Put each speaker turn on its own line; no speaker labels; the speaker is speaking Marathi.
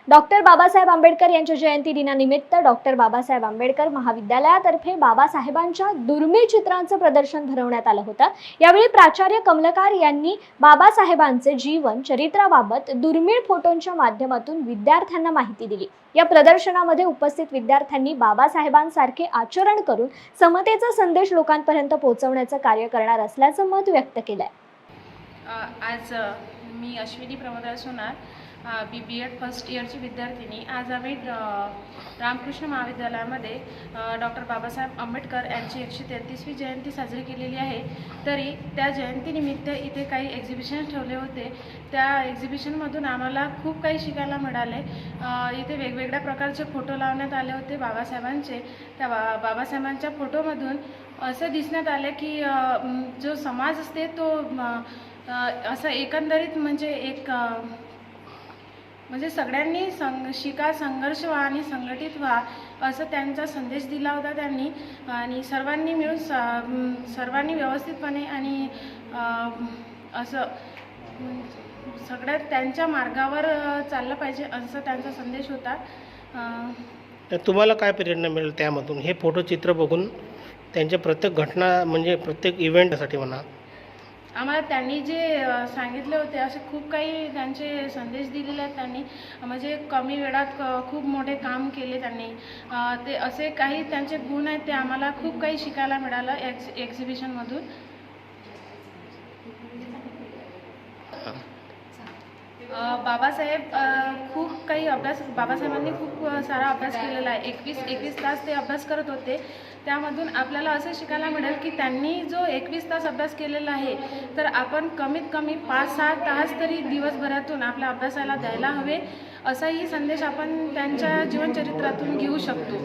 डॉक्टर बाबासाहेब आंबेडकर यांच्या जयंती दिनानिमित्त डॉक्टर बाबासाहेब आंबेडकर महाविद्यालयातर्फे बाबासाहेबांच्या दुर्मिळ चित्रांचं प्रदर्शन भरवण्यात आलं होतं। यावेळी प्राचार्य कमलकार यांनी बाबासाहेबांचे जीवन चरित्राबाबत दुर्मिळ फोटोंच्या माध्यमातून विद्यार्थ्यांना माहिती दिली। या प्रदर्शनामध्ये उपस्थित विद्यार्थ्यांनी बाबासाहेबांसारखे आचरण करून समतेचा संदेश लोकांपर्यंत पोहोचवण्याचं कार्य करणार असल्याचं मत व्यक्त केलंय।
आज मी अश्विनी प्रमोदराज सोनार BBEd फर्स्ट इयरची विद्यार्थिनी। आज आम्ही रामकृष्ण महाविद्यालयामध्ये डॉक्टर बाबासाहेब आंबेडकर यांची 133वी जयंती साजरी केलेली आहे। तरी त्या जयंतीनिमित्त इथे काही एक्झिबिशन ठेवले होते। त्या एक्झिबिशनमधून आम्हाला खूप काही शिकायला मिळाले। इथे वेगवेगळ्या प्रकारचे फोटो लावण्यात आले होते बाबासाहेबांचे। त्या बाबासाहेबांच्या फोटोमधून असं दिसण्यात आले की जो समाज असते तो असं एकंदरीत म्हणजे सगळ्यांनी संघर्ष व्हा आणि संघटित व्हा असं त्यांचा संदेश दिला होता त्यांनी। आणि सर्वांनी मिळून सर्वांनी व्यवस्थितपणे आणि असं सगळ्यात त्यांच्या मार्गावर चाललं पाहिजे असं त्यांचा संदेश होता।
तुम्हाला काय प्रेरणा मिळेल त्यामधून हे फोटोचित्र बघून? त्यांच्या प्रत्येक घटना म्हणजे प्रत्येक इव्हेंटसाठी म्हणा,
आम्हाला त्यांनी जे सांगितले होते असे खूप काही त्यांचे संदेश दिलेले आहेत त्यांनी। म्हणजे कमी वेळात खूप मोठे काम केले त्यांनी। ते असे काही त्यांचे गुण आहेत ते आम्हाला खूप काही शिकायला मिळालं एक्झिबिशनमधून। बाबासाहेबांनी खूप सारा अभ्यास केलेला आहे। 21 तास ते अभ्यास करत होते। त्यामधून आपल्याला असं शिकायला मिळेल की त्यांनी जो 21 तास अभ्यास केलेला आहे तर आपण कमीत कमी 5-6 तास तरी दिवसभरातून आपल्या अभ्यासाला द्यायला हवे, असाही संदेश आपण त्यांच्या जीवनचरित्रातून घेऊ शकतो।